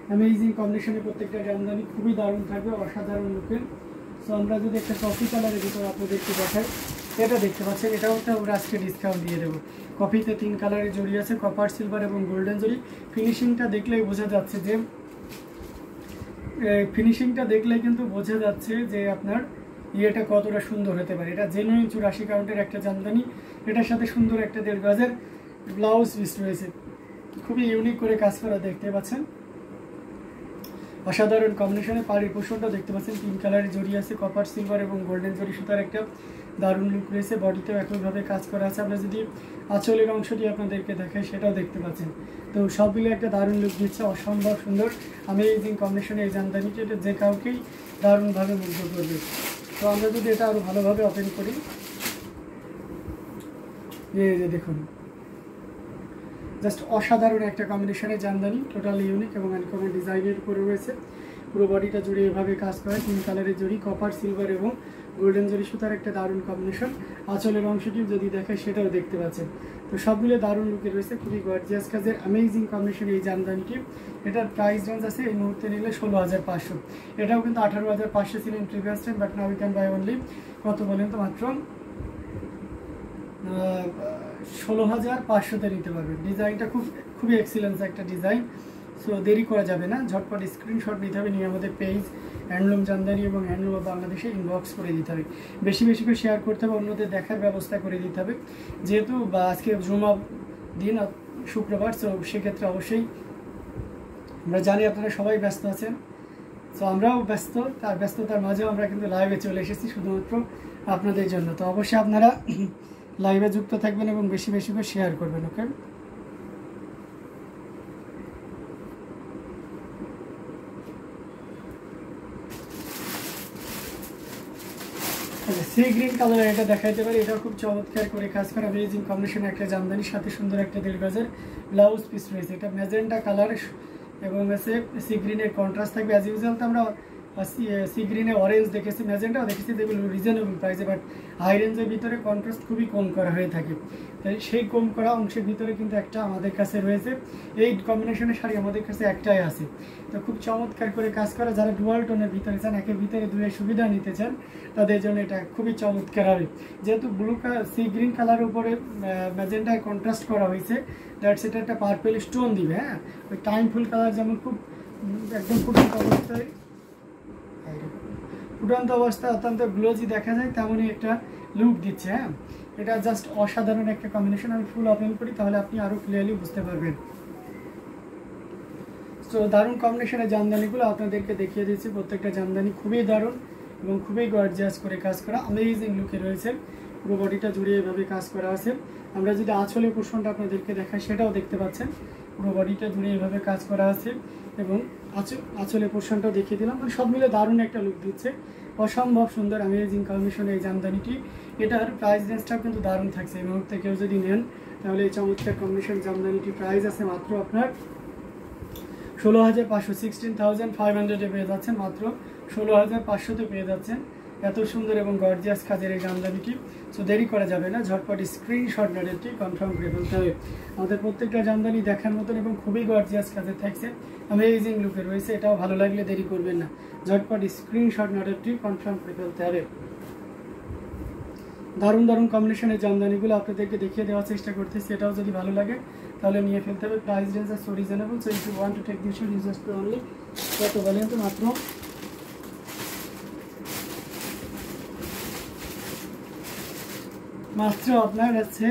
Amazing কম্বিনেশনে প্রত্যেকটা জামদানি খুবই দারুণ থাকবে, অসাধারণ লুকের। সো আমরা যদি একটা কফি কালারের ভিতরে আপনাদেরকে দেখাই, এটা দেখতে পাচ্ছেন, এটাও একটা আমরা আজকে ডিসকাউন্ট দিয়ে দেবো। কফিতে 3 কালারের জড়ি আছে, কপার, সিলভার এবং গোল্ডেন জড়ি। ফিনিশিংটা দেখলেই বোঝা যাচ্ছে যে কিন্তু বোঝা যাচ্ছে যে আপনার ইয়েটা কতটা সুন্দর হতে পারে। এটা জেনুইন 84 কাউন্টের একটা জামদানি, এটার সাথে সুন্দর একটা 1.5 গজের ব্লাউজ পিস রয়েছে, খুবই ইউনিক করে কাজ করা দেখতে পাচ্ছেন। অসাধারণ কম্বিনেশনে পাড়ির পোর্শনটা দেখতে পাচ্ছেন, 3 কালারের জড়ি আছে, কপার, সিলভার এবং গোল্ডেন জড়ি সুতার একটা দারুণ লুক রয়েছে। বডিতেও একইভাবে কাজ করা আছে। আমরা যদি আঁচলের অংশটি আপনাদেরকে দেখাই সেটাও দেখতে পাচ্ছেন। তো সব মিলে একটা দারুণ লুক দিচ্ছে, অসম্ভব সুন্দর অ্যামেজিং কম্বিনেশনে এই জামদানিটি, এটা যে কাউকেই দারুণভাবে মুগ্ধ করবে। তো আমরা যদি এটা আরও ভালোভাবে ওপেন করি, এই যে দেখুন, জাস্ট অসাধারণ একটা কম্বিনেশনের জামদানি, টোটালি ইউনিক এবং আনকমন ডিজাইনের উপরে রয়েছে। পুরো বডিটা জুড়ে এভাবে কাজ করা, 3 কালারের জড়ি, কপার, সিলভার এবং গোল্ডেন জড়ি সুতার একটা দারুণ কম্বিনেশন। আঁচলের অংশটি যদি দেখায় সেটাও দেখতে পাচ্ছেন। তো সব মিলে দারুণ লুকে রয়েছে, খুবই গর্জিয়াস কাজের অ্যামেজিং কম্বিনেশন এই জামদানিটি। এটার প্রাইস রেঞ্জ আছে এই মুহূর্তে নিলে 16,500। এটাও কিন্তু 18,500 ছিল in previous time, but now we can buy only কত বলেন তো, মাত্র 16,500-তে নিতে পারবেন। ডিজাইনটা খুবই এক্সিলেন্স একটা ডিজাইন। সো দেরি করা যাবে না, ঝটপট স্ক্রিনশট নিতে হবে, নিয়ে আমাদের পেজ হ্যান্ডলুম জামদানি এবং হ্যান্ডলুম অফ বাংলাদেশে ইনবক্স করে দিতে হবে। বেশি বেশি করে শেয়ার করতে হবে, অন্যদের দেখার ব্যবস্থা করে দিতে হবে। যেহেতু আজকে জুমা দিন, শুক্রবার, সো সেক্ষেত্রে অবশ্যই আমরা জানি আপনারা সবাই ব্যস্ত আছেন। সো আমরাও ব্যস্ত, তার ব্যস্ততার মাঝেও আমরা কিন্তু লাইভে চলে এসেছি শুধুমাত্র আপনাদের জন্য। তো অবশ্যই আপনারা লাইভে যুক্ত থাকবেন এবং বেশি বেশি করে শেয়ার করবেন। ওকে, সি গ্রিন কালার এটা দেখাইতে পারি, এটাও খুব চমৎকার করে কাজ করা অ্যামেজিং কম্বিনেশনে একটা জামদানির সাথে সুন্দর একটা 1.5 গজের ব্লাউজ পিস রয়েছে। এটা ম্যাজেন্টা কালার এবং সি গ্রিনের কন্ট্রাস্ট থাকবে। অ্যাজ ইউজুয়াল তো আমরা সি গ্রিনে অরেঞ্জ দেখেছি, ম্যাজেন্টাও দেখেছি, যেগুলো রিজনেবল প্রাইসে, বাট হাই রেঞ্জের ভিতরে কন্ট্রাস্ট খুবই কম করা হয়ে থাকে। তাই সেই কম করা অংশের ভিতরে কিন্তু একটা আমাদের কাছে রয়েছে, এই কম্বিনেশনের শাড়ি আমাদের কাছে একটাই আছে। তো খুব চমৎকার করে কাজ করা, যারা ডুয়াল টোনের ভিতরে চান, একের ভিতরে দুয়ের সুবিধা নিতে চান, তাদের জন্য এটা খুবই চমৎকার হবে। যেহেতু ব্লু সি গ্রিন কালারের উপরে ম্যাজেন্টায় কন্ট্রাস্ট করা হয়েছে, দ্যাটস এটা একটা পার্পেল স্টোন দিবে। হ্যাঁ, ওই টাইম ফুল কালার যেমন খুব একদম ফুটন্ত অবস্থায় অত্যন্ত গ্লোজি দেখা যায়, তেমনই একটা লুক দিচ্ছে। হ্যাঁ, এটা জাস্ট অসাধারণ একটা কম্বিনেশন। আমি ফুল ওপেন করি তাহলে আপনি আরও ক্লিয়ারলি বুঝতে পারবেন। সো দারুণ কম্বিনেশনের জামদানিগুলো আপনাদেরকে দেখিয়ে দিচ্ছি। প্রত্যেকটা জামদানি খুবই দারুণ এবং খুবই গর্জিয়াস করে কাজ করা, অ্যামেজিং লুকে রয়েছে। পুরো বডিটা জুড়ে এভাবে কাজ করা আছে। আমরা যদি আঁচলের পোর্শনটা আপনাদেরকে দেখাই সেটাও দেখতে পাচ্ছেন, পুরো বডিটা জুড়ে এভাবে কাজ করা আছে এবং আঁচলের পোর্শনটাও দেখিয়ে দিলাম। মানে সব মিলে দারুণ একটা লুক দিচ্ছে, অসম্ভব সুন্দর অ্যামেজিং কম্বিনেশন এই জামদানিটি। এটার প্রাইস রেঞ্জটাও কিন্তু দারুণ থাকছে। এই মুহূর্তে কেউ যদি নেন তাহলে এই চমৎকার কম্বিনেশন জামদানিটি প্রাইস আছে মাত্র আপনার 16,500, 16,500 পেয়ে যাচ্ছেন, মাত্র 16,500-তে পেয়ে যাচ্ছেন এত সুন্দর এবং গর্জিয়াস কাজের এই জামদানিটি। সো দেরি করা যাবে না, ঝটপট স্ক্রিনশট নাটেরটি কনফার্ম করে ফেলতে হবে। আমাদের প্রত্যেকটা জামদানি দেখার মতন এবং খুবই গর্জিয়াস কাজের থাকছে, অ্যামেজিং লুকে রয়েছে। এটাও ভালো লাগলে দেরি করবেন না, ঝটপট স্ক্রিনশট নাটেরটি কনফার্ম করে ফেলতে হবে। দারুণ দারুণ কম্বিনেশনের জামদানিগুলো আপনাদেরকে দেখিয়ে দেওয়ার চেষ্টা করতেছি। এটাও যদি ভালো লাগে তাহলে নিয়ে ফেলতে হবে। প্রাইস রেঞ্জ আর so reasonable, so if you want to take this should use just only কত বলেন তো, মাত্র আপনার আছে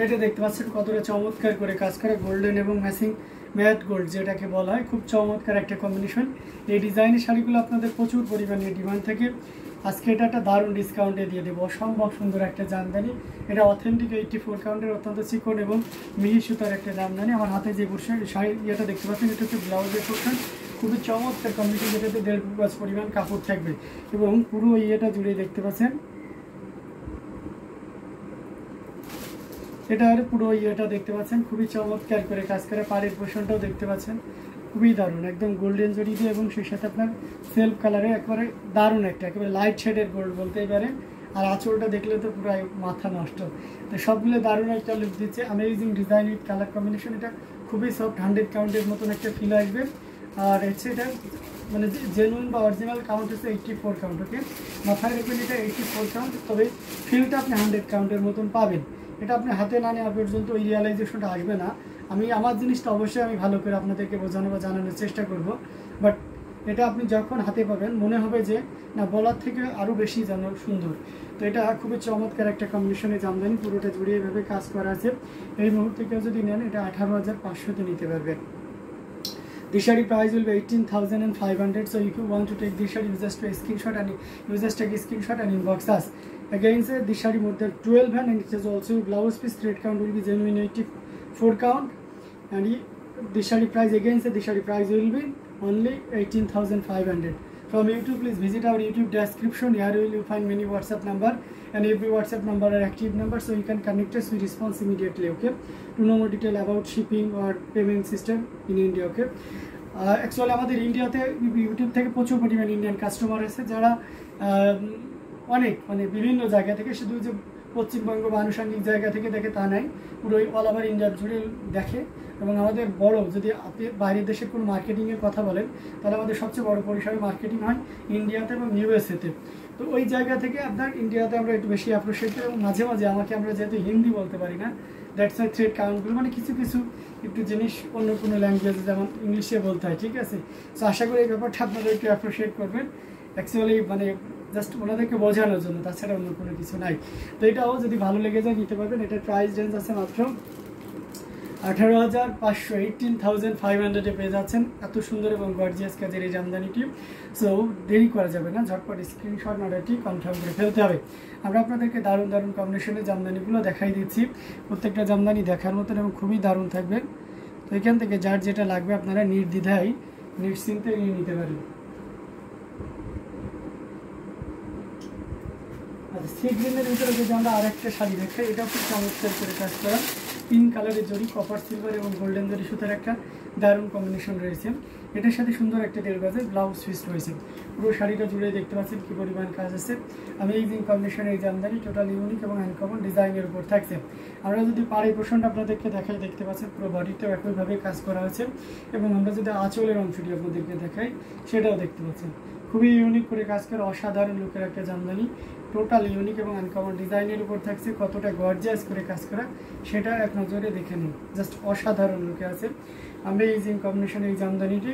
এটা দেখতে পাচ্ছেন কতটা চমৎকার করে কাজ করে, গোল্ডেন এবং ম্যাট গোল্ড যেটাকে বলা হয়, খুব চমৎকার একটা কম্বিনেশন। এই ডিজাইনের শাড়িগুলো আপনাদের প্রচুর পরিমাণে ডিমান্ড থাকে, আজকে এটা একটা দারুণ ডিসকাউন্টে দিয়ে দেবো, অসম্ভব সুন্দর একটা জামদানি। এটা অথেন্টিক 84 কাউন্টের অত্যন্ত চিকন এবং মিহি সুতার একটা জামদানি। আমার হাতে যে শাড়ি ইয়েটা দেখতে পাচ্ছেন এটা হচ্ছে ব্লাউজের পোর্শন, খুবই চমৎকার কম্বিনেশন, যেটাতে 1.5 গজ পরিমাণ কাপড় থাকবে এবং পুরো ইয়েটা জুড়ে দেখতে পাচ্ছেন এটার পুরো ইয়েটা দেখতে পাচ্ছেন খুবই চমৎকার করে কাজ করে। পাড়ের পোর্শনটাও দেখতে পাচ্ছেন খুবই দারুণ, একদম গোল্ডেন জড়ি দিয়ে এবং সেই সাথে আপনার সেলফ কালারে একবারে দারুণ একটা একেবারে লাইট শেডের গোল্ড বলতেই পারে। আর আঁচলটা দেখলে তো পুরো মাথা নষ্ট। তো সবগুলো দারুণ একটা লুক দিচ্ছে, amazing design with colour combination. এটা খুবই সফট 100 কাউন্টের মতন একটা ফিল আসবে। আর হচ্ছে এটা মানে জেনুইন বা অরিজিনাল কাউন্ট হচ্ছে 84 কাউন্ট। ওকে, মাথায় রেখে এটা 84 কাউন্ট, তবে ফিলটা আপনি 100 কাউন্টের মতন পাবেন। এটা আপনি হাতে না নেওয়া পর্যন্ত ওই রিয়ালাইজেশনটা আসবে না। আমার জিনিসটা অবশ্যই আমি ভালো করে আপনাদেরকে বোঝানো বা জানানোর চেষ্টা করব, বাট এটা আপনি যখন হাতে পাবেন মনে হবে যে না, বলার থেকে আরও বেশি যেন সুন্দর। তো এটা খুবই চমৎকার একটা কম্বিনেশনে জামদানি, পুরোটা জুড়ে এভাবে কাজ করা আছে। এই মুহূর্তে কেউ যদি নেন এটা 18,500-তে নিতে পারবেন। This shadi price will be 18,500. So if you want to take this shadi, you just take a screenshot and inbox us. Again, say this shadi more than 12 hand, and it is also blouse piece. Thread count will be genuine 84 count, and this shadi price again, say this shadi price will be only 18,500. From YouTube, please visit our YouTube description. Here will you find many WhatsApp number, and every WhatsApp number are active number, so you can connect us. We response immediately. Okay, to know more detail about shipping or payment system in India. Okay, actually আমাদের ইন্ডিয়াতে YouTube থেকে প্রচুর পরিমাণ Indian customer আছে, যারা অনেক মানে বিভিন্ন জায়গা থেকে, শুধু যে পশ্চিমবঙ্গ বা আনুষঙ্গিক জায়গা থেকে দেখে তা নাই, পুরো অল ওভার ইন্ডিয়া জুড়ে দেখে। এবং আমাদের বড়, যদি আপনি বাইরের দেশের কোনো মার্কেটিংয়ের কথা বলেন, তাহলে আমাদের সবচেয়ে বড় পরিসরে মার্কেটিং হয় ইন্ডিয়াতে এবং ইউএসএতে। তো ওই জায়গা থেকে আপনার ইন্ডিয়াতে আমরা একটু বেশি অ্যাপ্রিসিয়েট করি, এবং মাঝে মাঝে আমরা যেহেতু হিন্দি বলতে পারি না, দ্যাটস ওয়াই থ্রেড কাউন্টগুলো মানে কিছু কিছু একটু জিনিস অন্য কোনো ল্যাঙ্গুয়েজে যেমন ইংলিশে বলতে হয়, ঠিক আছে। সো আশা করি এই ব্যাপারটা আপনারা একটু অ্যাপ্রিসিয়েট করবেন, অ্যাকচুয়ালি মানে জাস্ট ওনাদেরকে বোঝানোর জন্য, তাছাড়া অন্য কোনো কিছু নাই। তো এটাও যদি ভালো লেগে যায় নিতে পারবেন। এটার প্রাইস রেঞ্জ আছে মাত্র 18,500, 18,500-এ পেয়ে যাচ্ছেন এত সুন্দর এবং গর্জিয়াস কাজের এই জামদানিটি। সো দেরি করা যাবে না, ঝটপট স্ক্রিনশট অর্ডারটি কনফার্ম করে ফেলতে হবে। আমরা আপনাদেরকে দারুণ দারুণ কম্বিনেশনের জামদানিগুলো দেখাই দিচ্ছি, প্রত্যেকটা জামদানি দেখার মতন এবং খুবই দারুণ থাকবে। তো এখান থেকে যার যেটা লাগবে আপনারা নির্দ্বিধায় নিশ্চিন্তে নিয়ে নিতে পারেন। আচ্ছা, সি গ্রিনের ভিতরে যদি আমরা আরেকটা শাড়ি দেখাই, এটাও খুব চমৎকার করে কাজ করা, পিঙ্ক কালারের জড়ি, কপার সিলভার এবং গোল্ডেন জড়ি সুতার একটা দারুণ কম্বিনেশন রয়েছে। এটার সাথে সুন্দর একটা 1.5 গজের ব্লাউজ পিস রয়েছে। পুরো শাড়িটা জুড়ে দেখতে পাচ্ছেন কি পরিমাণ কাজ আছে। এই কম্বিনেশন এই জামদানি টোটাল ইউনিক এবং আনকমন ডিজাইনের উপর থাকছে। আমরা যদি পাড়ের পোর্শনটা আপনাদেরকে দেখাই, দেখতে পাচ্ছেন পুরো বডিটাও একইভাবে কাজ করা আছে। এবং আমরা যদি আঁচলের অংশটি আপনাদেরকে দেখাই, সেটাও দেখতে পাচ্ছেন খুবই ইউনিক করে কাজ করে, অসাধারণ লুকের একটা জামদানি, টোটাল ইউনিক এবং আনকমন ডিজাইনের উপর থাকছে। কতটা গর্জিয়াস করে কাজ করা সেটা এক নজরে দেখে নিন, জাস্ট অসাধারণ লুকে আছে। অ্যামেজিং কম্বিনেশন এই জামদানিটি।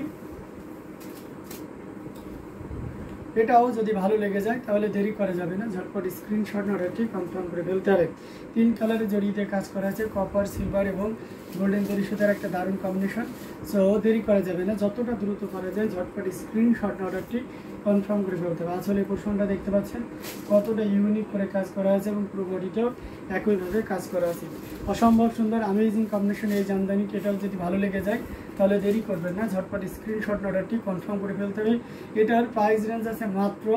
এটাও যদি ভালো লেগে যায় তাহলে দেরি করা যাবে না, ঝটপট স্ক্রিনশট অর্ডারটি কনফার্ম করে ফেলতে হবে। 3 কালারের জড়িতে কাজ করা আছে, কপার সিলভার এবং গোল্ডেন জড়ি সুতার একটা দারুণ কম্বিনেশন। সো দেরি করা যাবে না, যতটা দ্রুত করা যায় ঝটপট স্ক্রিনশট অর্ডারটি কনফার্ম করে ফেলতে হবে। আসলে পোর্শনটা দেখতে পাচ্ছেন কতটা ইউনিক করে কাজ করা আছে এবং পুরো বডিটাও একইভাবে কাজ করা আছে। অসম্ভব সুন্দর অ্যামেজিং কম্বিনেশন এই জামদানিটি। এটাও যদি ভালো লেগে যায় তাহলে দেরি করবেন না, ঝটপট স্ক্রিনশট অর্ডারটি কনফার্ম করে ফেলতে হবে। এটার প্রাইস রেঞ্জ আছে মাত্র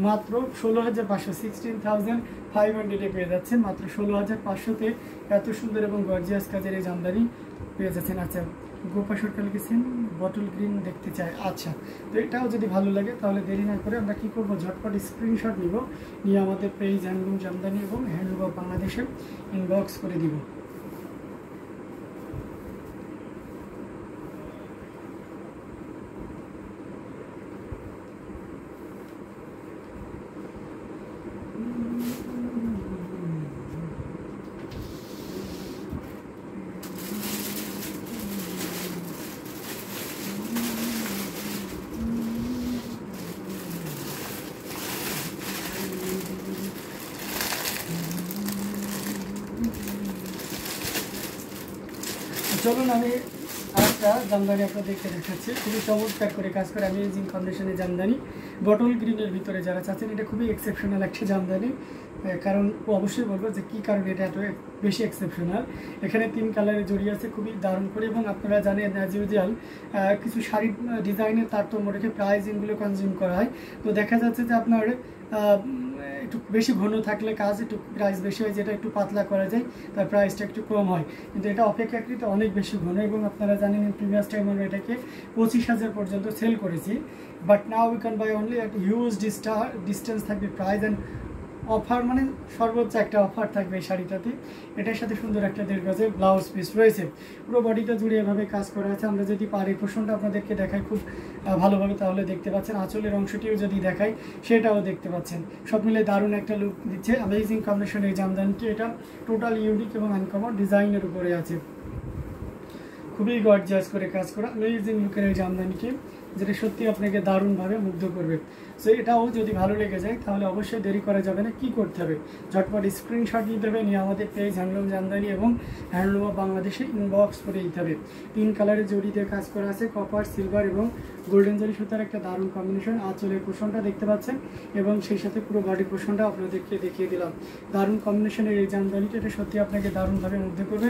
16,500, 16,500-এ পেয়ে যাচ্ছেন। মাত্র 16,500-তে এত সুন্দর এবং গর্জিয়াস কাজের এই জামদানি পেয়ে যাচ্ছেন। আচ্ছা, গোপা সরকার লিখেছেন বটল গ্রিন দেখতে চাই। আচ্ছা, তো এটাও যদি ভালো লাগে তাহলে দেরি না করে আমরা কী করবো, ঝটপট স্ক্রিনশট নিয়ে আমাদের পেজ হ্যান্ডলুম জামদানি এবং হ্যান্ডলুম অফ বাংলাদেশে ইনবক্স করে দিব। চলুন আমি আরেকটা জামদানি আপনাদেরকে দেখাচ্ছি, খুবই চমৎকার করে কাজ করে অ্যামেজিং কন্ডিশনের জামদানি, বটল গ্রিনের ভিতরে যারা চাচ্ছেন এটা খুবই এক্সেপশনাল একটা জামদানি। কারণ অবশ্যই বলবো যে কী কারণে এটা এত বেশি এক্সেপশনাল। এখানে 3 কালারের জড়ি আছে, খুবই দারুণ করে। এবং আপনারা জানেন অ্যাজ ইউজুয়াল কিছু শাড়ির ডিজাইনের তারতম্য রেখে প্রাইজিংগুলো কনজিউম করা হয়। তো দেখা যাচ্ছে যে আপনার একটু বেশি ঘন থাকলে কাজ একটু প্রাইস বেশি হয়, যেটা একটু পাতলা করা যায় তার প্রাইসটা একটু কম হয়। কিন্তু এটা অপেক্ষাকৃত অনেক বেশি ঘন। এবং আপনারা জানেন প্রিভিয়াস টাইম আমরা এটাকে 25,000 পর্যন্ত সেল করেছি। But now we can buy only একটা হিউজ ডিস্টেন্স থাকবে প্রাইস অ্যান্ড অফার, মানে সর্বোচ্চ একটা অফার থাকবে এই শাড়িটাতে। এটার সাথে সুন্দর একটা 1.5 গজের ব্লাউজ পিস রয়েছে, পুরো বডিটা জুড়ে এভাবে কাজ করা আছে। আমরা যদি পাড়ের পোর্শনটা আপনাদেরকে দেখাই খুব ভালোভাবে, তাহলে দেখতে পাচ্ছেন আঁচলের অংশটিও যদি দেখাই সেটাও দেখতে পাচ্ছেন। সব মিলে দারুণ একটা লুক দিচ্ছে অ্যামেজিং কম্বিনেশন এই জামদানিটি। এটা টোটাল ইউনিক এবং আনকমন ডিজাইনের উপরে আছে, খুবই গর্জিয়াস করে কাজ করা অ্যামেজিং লুকের এই জামদানিটি, যেটা সত্যি আপনাকে দারুণভাবে মুগ্ধ করবে। সো এটাও যদি ভালো লেগে যায় তাহলে অবশ্যই দেরি করা যাবে না। কি করতে হবে, ঝটপট স্ক্রিনশট নিতে হবে, নিয়ে আমাদের পেজ হ্যান্ডলুম জামদানি এবং হ্যান্ডলুম অফ বাংলাদেশে ইনবক্স করে দিতে হবে। 3 কালারের জড়ি দিয়ে কাজ করা আছে, কপার, সিলভার এবং গোল্ডেন জরি সুতার একটা দারুণ কম্বিনেশন। আঁচলের পোষণটা দেখতে পাচ্ছেন এবং সেই সাথে পুরো বডির পোষণটা আপনাদেরকে দেখিয়ে দিলাম। দারুণ কম্বিনেশনের এই জামদানিটা, এটা সত্যি আপনাকে দারুণভাবে মুগ্ধ করবে।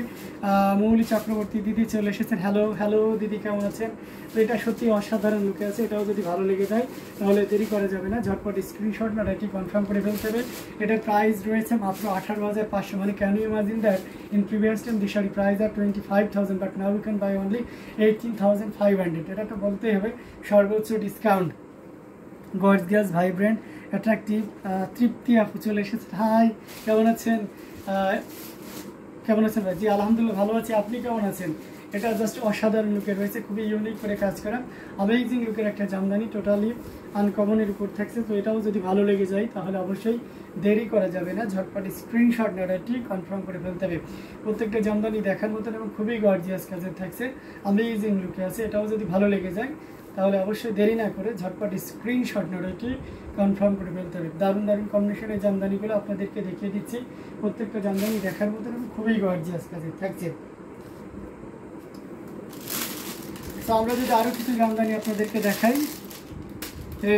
মৌলি চক্রবর্তী দিদি চলে এসেছেন, হ্যালো হ্যালো দিদি, কেমন আছেন? তো এটা সত্যি অসাধারণ লুকে আছে। এটাও যদি ভালো লেগে যায় তাহলে দেরি করা যাবে না, ঝটপট স্ক্রিনশট না এটি কনফার্ম করে ফেলতে হবে। এটার প্রাইস রয়েছে মাত্র 18,500, মানে can you imagine that in previous time the sari price are 25,000, but now you can buy only 18,500। এটা তো বলতেই হবে সর্বোচ্চ discount. Gorgeous, vibrant, attractive. Tripti আপু চলে এসেছে, হাই, কেমন আছেন? কেমন আছেন ভাই? জি আলহামদুলিল্লাহ ভালো আছি, আপনি কেমন আছেন? এটা জাস্ট অসাধারণ লুকে রয়েছে, খুবই ইউনিক করে কাজ করা অ্যামেজিং লুকের একটা জামদানি, টোটালি আনকমনের উপর থাকছে। তো এটাও যদি ভালো লেগে যায় তাহলে অবশ্যই দেরি করা যাবে না, ঝটপট স্ক্রিনশট নেওয়াটি কনফার্ম করে ফেলতে হবে। প্রত্যেকটা জামদানি দেখার মতন এবং খুবই গর্জিয়াস কাজের থাকছে, অ্যামেজিং লুকে আছে। এটাও যদি ভালো লেগে যায় তাহলে অবশ্যই দেরি না করে ঝটপট স্ক্রিনশট নেওয়াটি কনফার্ম করে ফেলতে হবে। দারুণ দারুণ কম্বিনেশনের জামদানিগুলো আপনাদেরকে দেখিয়ে দিচ্ছি, প্রত্যেকটা জামদানি দেখার মতন এবং খুবই গর্জিয়াস কাজের থাকছে। তো আমরা যদি আরও কিছু জামদানি আপনাদেরকে দেখাই,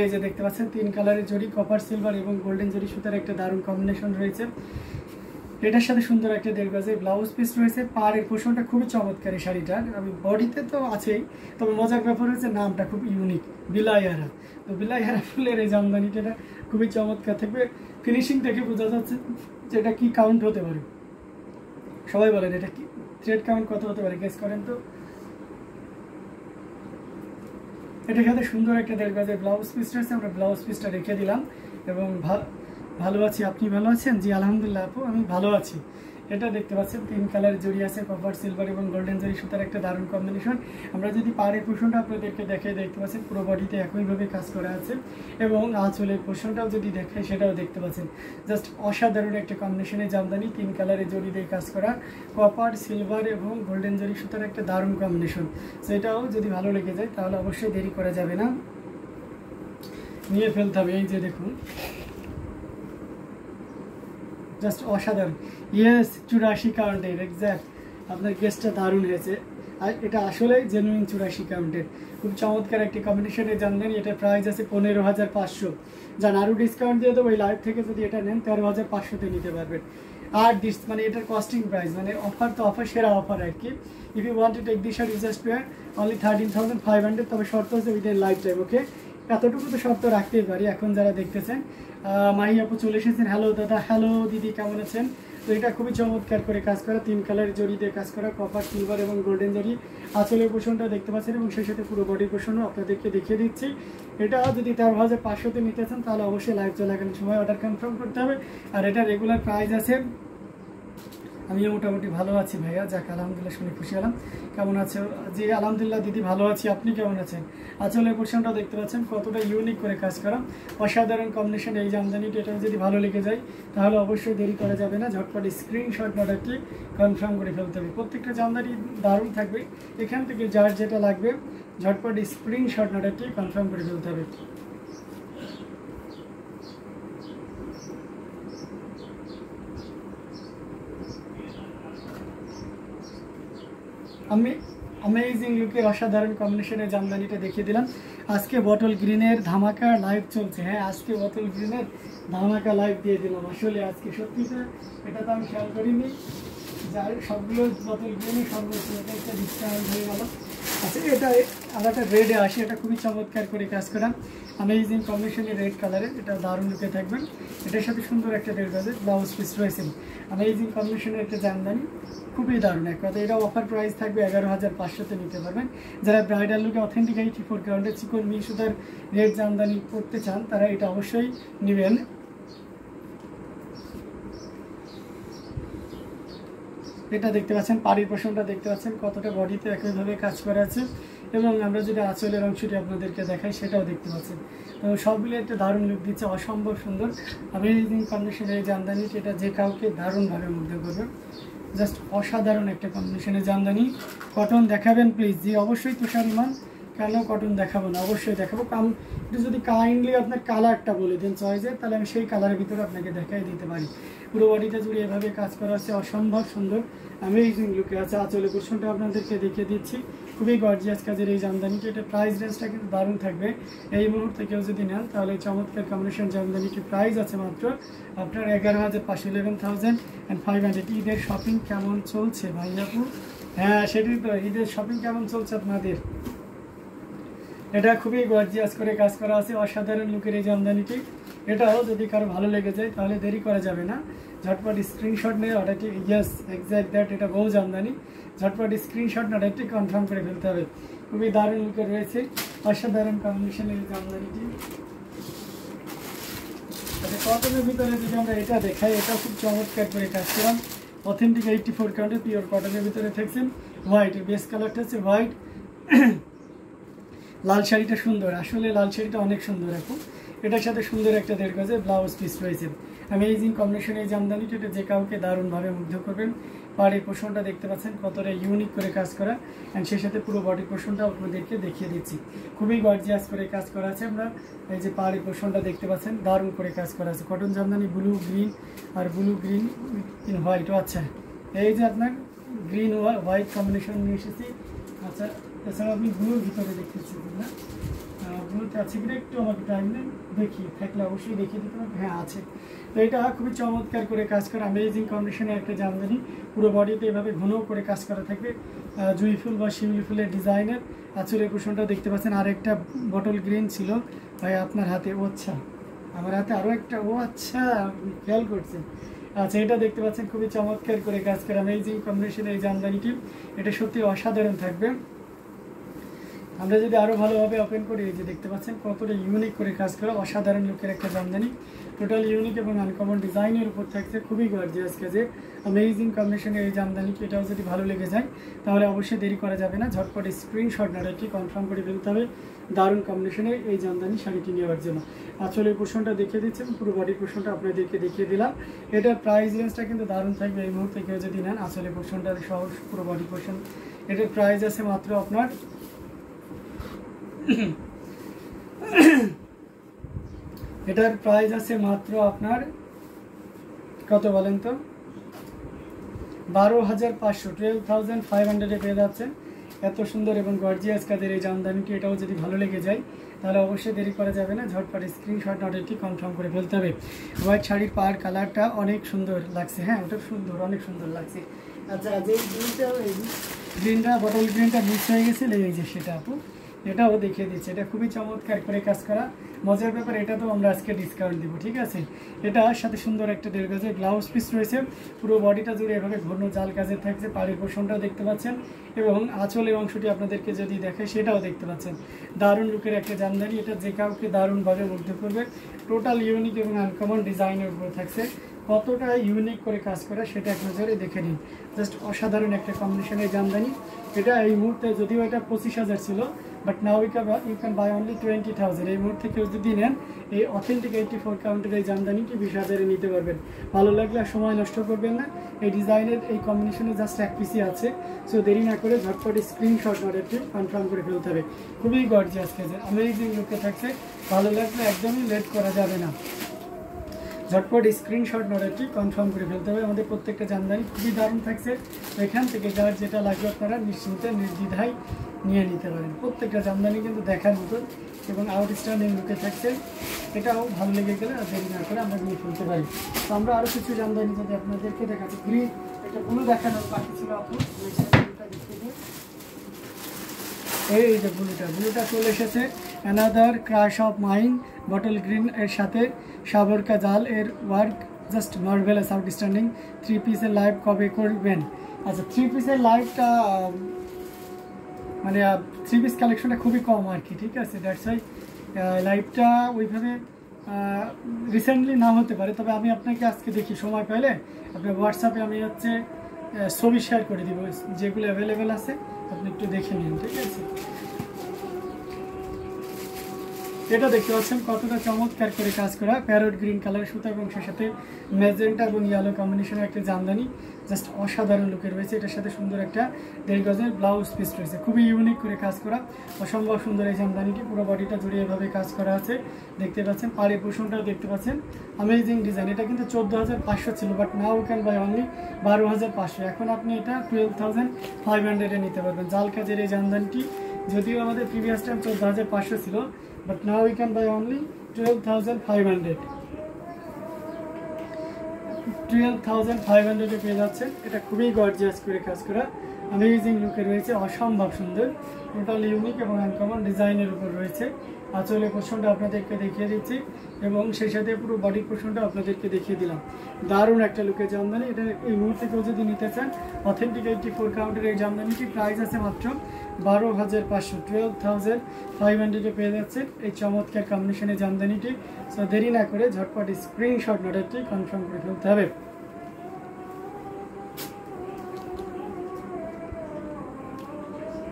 এই যে দেখতে পাচ্ছেন 3 কালারের জড়ি, কপার, সিলভার এবং গোল্ডেন জড়ি সুতার একটা দারুণ কম্বিনেশন রয়েছে। এটার সাথে সুন্দর একটা 1.5 গজের ব্লাউজ পিস রয়েছে। পাড়ের পোষণটা খুবই চমৎকার এই শাড়িটার, আমি বডিতে তো আছেই, তবে মজার ব্যাপার হচ্ছে নামটা খুব ইউনিক, বিলাইয়ারা। তো বিলাইয়ারা ফুলের এই জামদানিটা খুবই চমৎকার থাকবে। ফিনিশিং দেখে বোঝা যাচ্ছে যে এটা কি কাউন্ট হতে পারে। সবাই বলেন এটা কি থ্রেড কাউন্ট কত হতে পারে, গেস করেন তো। এটার সাথে সুন্দর একটা 1.5 গজের ব্লাউজ পিস রয়েছে, আমরা ব্লাউজ পিসটা রেখে দিলাম। এবং ভালো আছি, আপনি ভালো আছেন? জি আলহামদুলিল্লাহ আপু, আমি ভালো আছি। এটা দেখতে পাচ্ছেন 3 কালার জড়ি আছে, কপার, সিলভার এবং গোল্ডেন জরি সুতার একটা দারুণ কম্বিনেশন। আমরা যদি পাড়ের পোর্শনটা আপনাদেরকে দেখাই, দেখতে পাচ্ছেন পুরো বডিতে একইভাবে কাজ করা আছে। এবং আঁচলের পোর্শনটাও যদি দেখাই সেটাও দেখতে পাচ্ছেন, জাস্ট অসাধারণ একটা কম্বিনেশনের জামদানি। 3 কালারের জড়ি দিয়ে কাজ করা, কপার, সিলভার এবং গোল্ডেন জরি সুতার একটা দারুণ কম্বিনেশন। সেটাও যদি ভালো লেগে যায় তাহলে অবশ্যই দেরি করা যাবে না, নিয়ে ফেলতে হবে। এই যে দেখুন, জাস্ট অসাধারণ। ইয়েস, 84 কাউন্টের, এক্স্যাক্ট, আপনার গেস্টটা দারুণ হয়েছে। আর এটা আসলে জেনুইন 84 কাউন্টের, খুব চমৎকার একটি কম্বিনেশনের জামদানি। এটা প্রাইস আছে 15,500, যান আরও ডিসকাউন্ট দিয়ে দেবো। এই লাইভ থেকে যদি এটা নেন 13,500-তে নিতে পারবেন। আর মানে এটার কস্টিং প্রাইস, মানে অফার তো অফার, সেরা অফার আর কি। If you want to take this shirt you just pay only 13,500, তবে শর্ত হচ্ছে উইদিন লাইফ টাইম, ওকে? এতটুকু তো শর্ত রাখতেই পারি। এখন যারা দেখতেছেন, মাহি আপু চলে এসেছেন, হ্যালো দাদা, হ্যালো দিদি, কেমন আছেন? তো এটা খুবই চমৎকার করে কাজ করা, 3 কালার জড়ি দিয়ে কাজ করা, কপার, সিলভার এবং গোল্ডেন জড়ি। আঁচলের পোষণটা দেখতে পাচ্ছেন এবং সেই সাথে পুরো বডির পোষণও আপনাদেরকে দেখিয়ে দিচ্ছি। এটা যদি 13,500-তে নিতে চান তাহলে অবশ্যই লাইভ চলাকালীন সময় অর্ডার কনফার্ম করতে হবে। আর এটা রেগুলার প্রাইস আছে। আমিও মোটামুটি ভালো আছি ভাইয়া, যাক আলহামদুলিল্লাহ, শুনে খুশি হলাম। কেমন আছো? জি আলহামদুলিল্লাহ দিদি, ভালো আছি, আপনি কেমন আছেন? আঁচলের পোর্শনটাও দেখতে পাচ্ছেন কতটা ইউনিক করে কাজ করা, অসাধারণ কম্বিনেশন এই জামদানিটি। এটা যদি ভালো লেগে যায় তাহলে অবশ্যই দেরি করা যাবে না, ঝটপট স্ক্রিনশট অর্ডারটি কনফার্ম করে ফেলতে হবে। প্রত্যেকটা জামদানি দারুণ থাকবে, এখান থেকে যার যেটা লাগবে ঝটপট স্ক্রিনশট অর্ডারটি কনফার্ম করে ফেলতে হবে। अमेजिंग लुकेर असाधारण कम्बिनेशনের জামদানিটা দেখিয়ে দিলাম। আজকে বটল গ্রিনের ধামাকা লাইভ চলছে। হ্যাঁ, আজকে বটল গ্রিনের ধামাকা লাইভ দিয়ে দিলাম। আসলে আজকে সত্যিটা এটা তো আমি খেয়াল করিনি, যার সবগুলো বটল গ্রিনে সর্বোচ্চ এটা একটা ডিসকাউন্ট হয়ে গেল। আচ্ছা, এটা আলাদা রেডে আসে, এটা খুবই চমৎকার করে কাজ করা अमेजिंग कम्बिनेशन रेड कलर এটা দারুণ লুকে থাকবেন। এটার সাথে সুন্দর একটা দেড় গজের ব্লাউজ পিস রয়েছে। अमेजिंग কম্বিনেশনের একটা জামদানি খুবই দারুণ। এক কথা এটা অফার প্রাইস থাকবে 11,500 তে নিতে পারবেন। যারা ব্রাইডাল লুকে অথেন্টিক 84 গ্রাউন্ডের চিকন মিশুদার রেড জামদানি পরতে চান তারা এটা অবশ্যই নেবেন। এটা দেখতে পাচ্ছেন, পাড়ির পোর্শনটা দেখতে পাচ্ছেন কতটা বডিতে একইভাবে কাজ করা আছে, এবং আমরা যদি আঁচলের অংশটি আপনাদেরকে দেখাই সেটাও দেখতে পাচ্ছেন। তো সবগুলো একটা দারুণ লুক দিচ্ছে, অসম্ভব সুন্দর। अमेजिंग কম্বিনেশনের এই জামদানিটি এটা যে কাউকে দারুণভাবে মুগ্ধ করবে। জাস্ট অসাধারণ একটা কম্বিনেশনের জামদানি। কটন দেখাবেন প্লিজ। জি অবশ্যই তুষার ইমান, কেন কটন দেখাবো না, অবশ্যই দেখাবো। একটু যদি কাইন্ডলি আপনার কালারটা বলে দেন চয়েসে, তাহলে আমি সেই কালারের ভিতরে আপনাকে দেখাই দিতে পারি। পুরো বডিটা জুড়ে এভাবে কাজ করা আছে, অসম্ভব সুন্দর अमेजिंग লুকে আছে। আঁচলের পোর্শনটা আপনাদেরকে দেখিয়ে দিচ্ছি, খুবই গর্জিয়াস কাজের এই জামদানিটি। এটা প্রাইস রেঞ্জটা কিন্তু দারুণ থাকবে। এই মুহূর্তে কেউ যদি নেন তাহলে চমৎকার কম্বিনেশন জামদানিটি প্রাইস আছে মাত্র আপনার 11,500, 11,500। ঈদের শপিং কেমন চলছে ভাই আপু? হ্যাঁ সেটাই তো, ঈদের শপিং কেমন চলছে আপনাদের? এটা খুবই গর্জিয়াস করে কাজ করা আছে, অসাধারণ লুকের এই জামদানিটি। এটাও যদি কারো ভালো লেগে যায় তাহলে দেরি করা যাবে না, ঝটপট স্ক্রিনশট নিয়ে অর্ডারটি, ইয়েস এক্স্যাক্ট দ্যাট, এটা বহু জামদানি, ঝটপট স্ক্রিনশট না অর্ডারটি কনফার্ম করে ফেলতে হবে। খুবই দারুণ লুকে রয়েছে, অসাধারণ কম্বিনেশনের এই জামদানিটি। আচ্ছা, কটনের ভিতরে যদি আমরা এটা দেখাই, এটা খুব চমৎকার করে কাজ করলাম। অথেন্টিক 84 কাউন্টের পিওর কটনের ভিতরে থাকছেন। হোয়াইট, বেস কালারটা হচ্ছে হোয়াইট। লাল শাড়িটা সুন্দর, আসলে লাল শাড়িটা অনেক সুন্দর। এখন এটার সাথে সুন্দর একটা দেড় গজের ব্লাউজ পিস রয়েছে। अमेजिंग কম্বিনেশন এই জামদানিটা এটা যে কাউকে দারুণভাবে মুগ্ধ করবেন। পাড়ির পোর্শনটা দেখতে পাচ্ছেন কতটা ইউনিক করে কাজ করা, অ্যান্ড সেই সাথে পুরো বডি পোর্শনটা আপনাদেরকে দেখিয়ে দিচ্ছি। খুবই গর্জিয়াস করে কাজ করা আছে। আমরা এই যে পাড়ির পোর্শনটা দেখতে পাচ্ছেন দারুণ করে কাজ করা আছে। কটন জামদানি ব্লু গ্রিন আর ব্লু গ্রিন ইন হোয়াইট। আচ্ছা, এই যে আপনার গ্রিন হোয়াইট কম্বিনেশন নিয়ে এসেছি। আচ্ছা, এছাড়া আপনি ব্লুর ভিতরে দেখতেছি না, ব্লুতে আছে কিনা একটু আমাকে টাইম নেন, দেখি থাকলে অবশ্যই দেখিয়ে দিতে পারবেন। হ্যাঁ আছে। তো এটা খুবই চমৎকার করে কাজ করা अमेजिंग কম্বিনেশনের একটা জামদানি। পুরো বডিতে এভাবে ঘন করে কাজ করা থাকবে, জুই ফুল বা শিউলি ফুলের ডিজাইনের। আঁচলের পোর্শনটা দেখতে পাচ্ছেন। আর একটা বটল গ্রিন ছিল ভাই আপনার হাতে। ও আচ্ছা, আমার হাতে আরও একটা, ও আচ্ছা খেয়াল করছেন। আচ্ছা, এটা দেখতে পাচ্ছেন খুবই চমৎকার করে কাজ করা अमेजिंग কম্বিনেশনের এই জামদানিটি। এটা সত্যি অসাধারণ থাকবে। আমরা যদি আরও ভালোভাবে ওপেন করি, এই যে দেখতে পাচ্ছেন কতটা ইউনিক করে কাজ করা, অসাধারণ লুকের একটা জামদানি। টোটাল ইউনিক এবং আনকমন ডিজাইনের উপর থাকছে, খুবই গর্জিয়াস কাজে अमेजिंग কম্বিনেশনের এই জামদানিটি। এটাও যদি ভালো লেগে যায় তাহলে অবশ্যই দেরি করা যাবে না, ঝটপট স্ক্রিনশট নাড়াটি কনফার্ম করে ফেলতে হবে দারুণ কম্বিনেশনের এই জামদানি শাড়িটি নেওয়ার জন্য। আঁচলের পোর্শনটা দেখিয়ে দিচ্ছেন, পুরো বডির পোর্শনটা আপনাদেরকে দেখিয়ে দিলাম। এটার প্রাইস রেঞ্জটা কিন্তু দারুণ থাকবে। এই মুহূর্তে কেউ যদি নেন আঁচলের পোর্শনটা সহ পুরো বডি পোর্শন, এটার প্রাইস আছে মাত্র আপনার এটার প্রাইস আছে মাত্র আপনার কত বলেন তো? 12,500, 12,500 পেয়ে যাচ্ছেন। এত সুন্দর এবং গর্জিয়াস কাজের এই জামদানিটি। এটাও যদি ভালো লেগে যায় তাহলে অবশ্যই দেরি করা যাবে না, ঝটপট স্ক্রিনশট অর্ডারটি কনফার্ম করে ফেলতে হবে। হোয়াইট শাড়ির পাড় কালারটা অনেক সুন্দর লাগছে। হ্যাঁ, ওটা সুন্দর, অনেক সুন্দর লাগছে। আচ্ছা, যে গ্রিনটা, এই গ্রিনটা বটল গ্রিনটা মিক্স হয়ে গেছিল, এই যে সেটা আপু এটাও দেখিয়ে দিচ্ছে। এটা খুবই চমৎকার করে কাজ করা। মজার ব্যাপার, এটা তো আমরা আজকে ডিসকাউন্ট দিব, ঠিক আছে। এটার সাথে সুন্দর একটা দেড় গজের ব্লাউজ পিস রয়েছে। পুরো বডিটা জুড়ে এভাবে ঘন জাল কাজের থাকছে। পাড়ির পোর্শনটাও দেখতে পাচ্ছেন, এবং আঁচলের অংশটি আপনাদেরকে যদি দেখে সেটাও দেখতে পাচ্ছেন। দারুণ লুকের একটা জামদানি। এটা যে কাউকে দারুণভাবে মুগ্ধ করবে। টোটাল ইউনিক এবং আনকমন ডিজাইনের উপর থাকছে। কতটা ইউনিক করে কাজ করা সেটা এক নজরে দেখে নিন। জাস্ট অসাধারণ একটা কম্বিনেশনের জামদানি। এটা এই মুহূর্তে যদিও এটা 25,000 ছিল, but now you can buy only 20,000। এই মুহূর্তে কেউ যদি নেন এই অথেন্টিক 84 কাউন্টের এই জামদানিটি 20,000-এ নিতে পারবেন। ভালো লাগলে আর সময় নষ্ট করবেন না। এই ডিজাইনের এই কম্বিনেশনে জাস্ট এক পিসই আছে। সো দেরি না করে ঝটপট স্ক্রিনশট অর্ডারটি কনফার্ম করে ফেলতে হবে। খুবই গর্জিয়াস কাজের अमेजिंग লুকে থাকছে। ভালো লাগলে একদমই লেট করা যাবে না। ঝটপট স্ক্রিনশট নোটটি কনফার্ম করে ফেলতে হবে। আমাদের প্রত্যেকটা জামদানি খুবই দারুণ থাকছে, এখান থেকে যার যেটা লাগবে আপনারা নিশ্চিন্তে নির্দ্বিধায় নিয়ে নিতে পারেন। প্রত্যেকটা জামদানি কিন্তু দেখার মতন এবং আউটস্ট্যান্ডিং লুকে থাকছে, এটাও ভালো লেগে গেলে আর দেরি না করে আমরা নিয়ে ফেলতে পারি। তো আমরা আরও কিছু জামদানি যদি আপনাদেরকে দেখাচ্ছি, গ্রিন একটা ব্লু দেখানোর বাকি ছিল আপু, এই যে ব্লুটা চলে এসেছে। Another crush of mine bottle green এর সাথে সাবরকা জাল এর ওয়ার্ক জাস্ট মার্ভেলাস আউটস্ট্যান্ডিং। 3 পিসের লাইভ কবে করবেন? আচ্ছা, 3 পিসের লাইভটা মানে 3 পিস কালেকশনটা খুবই কম আর কি, ঠিক আছে, দ্যাটস ওয়াই লাইভটা ওইভাবে রিসেন্টলি না হতে পারে। তবে আমি আপনাকে আজকে দেখি সময় পেলে আপনার হোয়াটসঅ্যাপে আমি হচ্ছে ছবি শেয়ার করে দিব, যেগুলো অ্যাভেলেবেল আছে আপনি একটু দেখে নিন, ঠিক আছে। এটা দেখতে পাচ্ছেন কতটা চমৎকার করে কাজ করা প্যারট গ্রিন কালার সুতা এবং সে সাথে ম্যাজেন্টা এবং ইয়েলো কম্বিনেশনের একটা জামদানি, জাস্ট অসাধারণ লুকের রয়েছে। এটার সাথে সুন্দর একটা 1.5 গজের ব্লাউজ পিস রয়েছে, খুবই ইউনিক করে কাজ করা, অসম্ভব সুন্দর এই জামদানিটি। পুরো বডিটা জুড়ে এভাবে কাজ করা আছে, দেখতে পাচ্ছেন। পাড়ের পোষণটাও দেখতে পাচ্ছেন, অ্যামেজিং ডিজাইন। এটা কিন্তু 14,500 ছিল, but now can buy only 12,500। এখন আপনি এটা 12,500-এ নিতে পারবেন। জাল কাজের এই জামদানিটি যদিও আমাদের প্রিভিয়াস টাইম 14,500 ছিল, but now we can buy only 12,500 12,500 এ পেয়ে যাচ্ছেন। এটা খুবই গর্জিয়াস করে কাজ করা, অ্যামেজিং লুকে রয়েছে, অসম্ভব সুন্দর, টোটাল ইউনিক এবং আনকমন ডিজাইনের উপর রয়েছে। আঁচলের পোর্শনটা আপনাদেরকে দেখিয়ে দিচ্ছি এবং সেই সাথে পুরো বডির পোর্শনটা আপনাদেরকে দেখিয়ে দিলাম। দারুণ একটা লুকের জামদানি। এটা এই মুহূর্তে কেউ যদি নিতে চান, অথেন্টিক 84 কাউন্টের এই জামদানিটি প্রাইস আছে মাত্র 12,500, 12,500-এ পেয়ে যাচ্ছেন এই চমৎকার কম্বিনেশনের জামদানিটি। সো দেরি না করে ঝটপট স্ক্রিনশট নোটটি কনফার্ম করে ফেলতে হবে।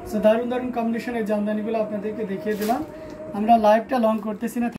সো দারুণ দারুণ কম্বিনেশনের জামদানিগুলো আপনাদেরকে দেখিয়ে দিলাম। আমরা লাইভটা লং করতেছি না।